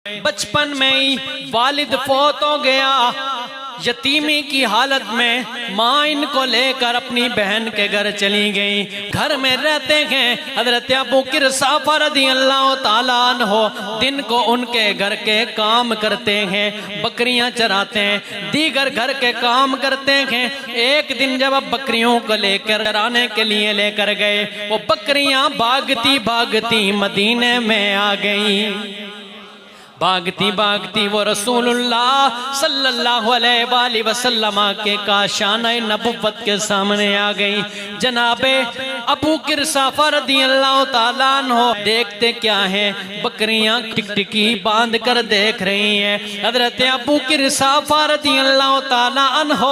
بچپن میں ہی والد فوت ہو گیا، یتیمی کی حالت میں ماں ان کو لے کر اپنی بہن کے گھر چلی گئی۔ گھر میں رہتے ہیں حضرت ابو قرصافہ رضی اللہ تعالیٰ عنہ، دن کو ان کے گھر کے کام کرتے ہیں، بکریاں چراتے ہیں، دیگر گھر کے کام کرتے ہیں۔ ایک دن جب اب بکریوں کو لے کر چرانے کے لیے لے کر گئے، وہ بکریاں بھاگتی بھاگتی مدینے میں آ گئیں۔ بھاگتی بھاگتی وہ رسول اللہ صلی اللہ علیہ وآلہ وسلم کے کاشانہ نبوت کے سامنے آ گئی۔ جناب ابو قرصافہ رضی اللہ تعالیٰ عنہ دیکھتے کیا ہیں؟ بکریاں ٹکٹکی باندھ کر دیکھ رہی ہیں۔ حضرت ابو قرصافہ رضی اللہ تعالیٰ عنہ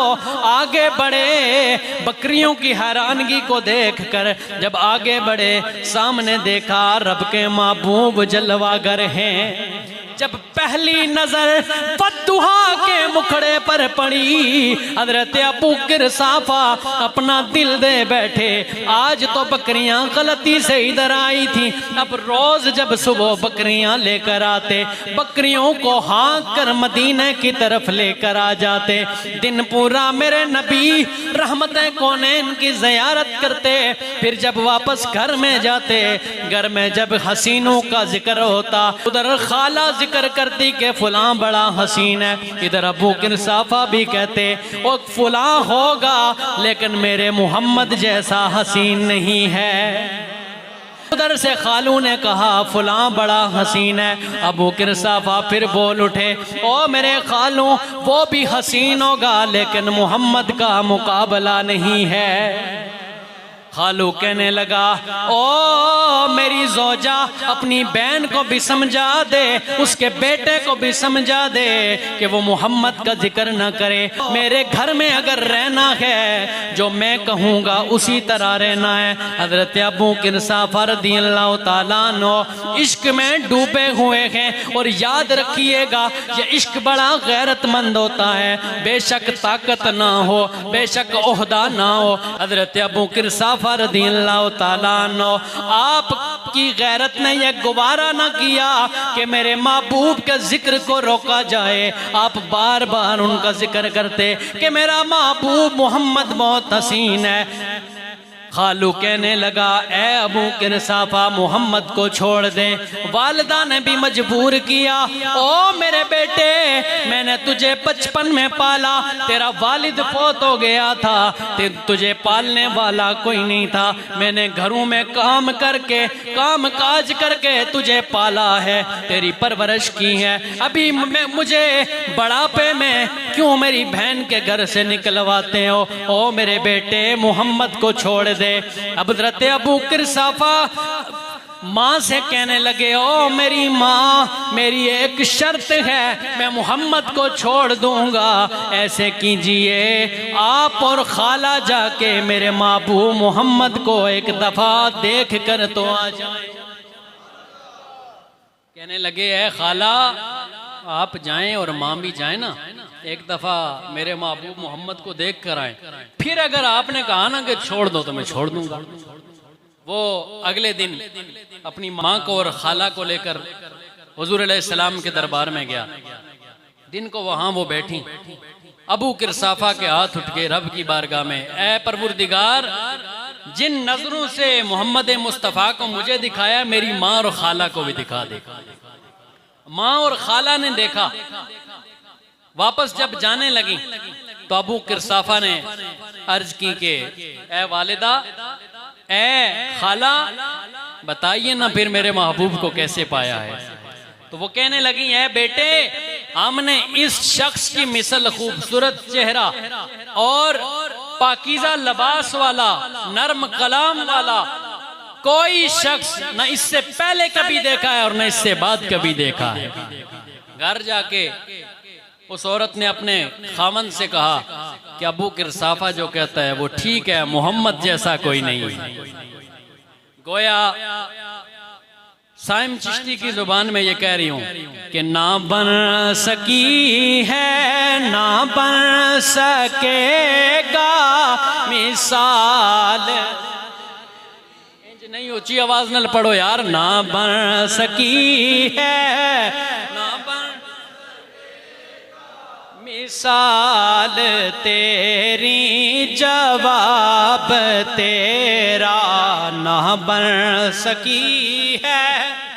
آگے بڑھے، بکریوں کی حیرانگی کو دیکھ کر جب آگے بڑھے، سامنے دیکھا رب کے محبوب جلوہ گر ہیں۔ جب پہلی نظر بددعا کے مکھڑے پر پڑی، حضرت ابو قرصافہ اپنا دل دے بیٹھے۔ آج تو بکریاں غلطی سے ادھر آئی تھیں، اب روز جب صبح بکریاں لے کر آتے، بکریوں کو ہانک کر مدینہ کی طرف لے کر آ جاتے۔ دن پورا میرے نبی رحمت کونین کی زیارت کرتے، پھر جب واپس گھر میں جاتے، گھر میں جب حسینوں کا ذکر ہوتا، ادھر خالہ ذکر کرتی کہ فلاں بڑا حسین ہے، ادھر ابو قرصافہ بھی کہتے وہ فلاں ہوگا لیکن میرے محمد جیسا حسین نہیں ہے۔ ادھر سے خالو نے کہا فلاں بڑا حسین ہے۔ ابو قرصافہ پھر بول اٹھے، او میرے خالو وہ بھی حسین ہوگا لیکن محمد کا مقابلہ نہیں ہے۔ خالو کہنے لگا، او میری زوجہ اپنی بہن کو بھی سمجھا دے، اس کے بیٹے کو بھی سمجھا دے کہ وہ محمد کا ذکر نہ کرے۔ میرے گھر میں اگر رہنا ہے جو میں کہوں گا اسی طرح رہنا ہے۔ حضرت ابو قرصافہ رضی اللہ تعالیٰ عنہ عشق میں ڈوبے ہوئے ہیں، اور یاد رکھیے گا یہ عشق بڑا غیرت مند ہوتا ہے، بے شک طاقت نہ ہو، بے شک عہدہ نہ ہو۔ حضرت ابو قرصافہ رضی اللہ تعالیٰ عنہ آپ کی غیرت نے یہ گوارا نہ کیا کہ میرے محبوب کے ذکر کو روکا جائے۔ آپ بار بار ان کا ذکر کرتے کہ میرا محبوب محمد بہت حسین ہے۔ خالو کہنے لگا، اے ابو قرصافہ محمد کو چھوڑ دے۔ والدہ نے بھی مجبور کیا، او میرے بیٹے میں نے تجھے بچپن میں پالا، تیرا والد فوت ہو گیا تھا، تجھے پالنے والا کوئی نہیں تھا، میں نے گھروں میں کام کر کے کام کاج کر کے تجھے پالا ہے، تیری پرورش کی ہے، ابھی مجھے بڑھاپے میں کیوں میری بہن کے گھر سے نکلواتے ہو؟ او میرے بیٹے محمد کو چھوڑ دے۔ اب حضرت ابو قرصافہ ماں سے کہنے لگے، او میری ماں میری ایک شرط ہے، میں محمد کو چھوڑ دوں گا، ایسے کیجئے آپ اور خالہ جا کے میرے محبوب محمد کو ایک دفعہ دیکھ کر تو آ جائیں۔ کہنے لگے، اے خالہ آپ جائیں اور ماں بھی جائیں نا، ایک دفعہ میرے محبوب محمد کو دیکھ کر آئیں، پھر اگر آپ نے کہا نا کہ چھوڑ دو تو میں چھوڑ دوں گا۔ وہ اگلے دن اپنی ماں کو اور خالہ کو لے کر حضور علیہ السلام کے دربار میں گیا۔ دن کو وہاں وہ بیٹھی، ابو قرصافہ کے ہاتھ اٹھ کے رب کی بارگاہ میں، اے پروردگار جن نظروں سے محمد مصطفیٰ کو مجھے دکھایا میری ماں اور خالہ کو بھی دکھا دے۔ ماں اور خالہ نے دیکھا، واپس جب جانے لگی تو ابو قرصافہ نے عرض کی کہ اے والدہ، اے خالہ بتائیے نا پھر میرے محبوب کو کیسے پایا ہے؟ تو وہ کہنے لگی، اے بیٹے ہم نے اس شخص کی مثل خوبصورت چہرہ اور پاکیزہ لباس والا، نرم کلام والا کوئی شخص نہ اس سے پہلے کبھی دیکھا ہے اور نہ اس سے بعد کبھی دیکھا ہے۔ گھر جا کے اس عورت نے اپنے خاوند سے کہا کہ ابو قرصافہ جو کہتا ہے وہ ٹھیک ہے، محمد جیسا کوئی نہیں۔ گویا سائم چشتی کی زبان میں یہ کہہ رہی ہوں کہ نہ بن سکی ہے نہ بن سکے گا مثال، نہیں اونچی آواز نہ پڑھو یار، نہ بن سکی ہے نہ مثال تیری جواب تیرا نہ بن سکی ہے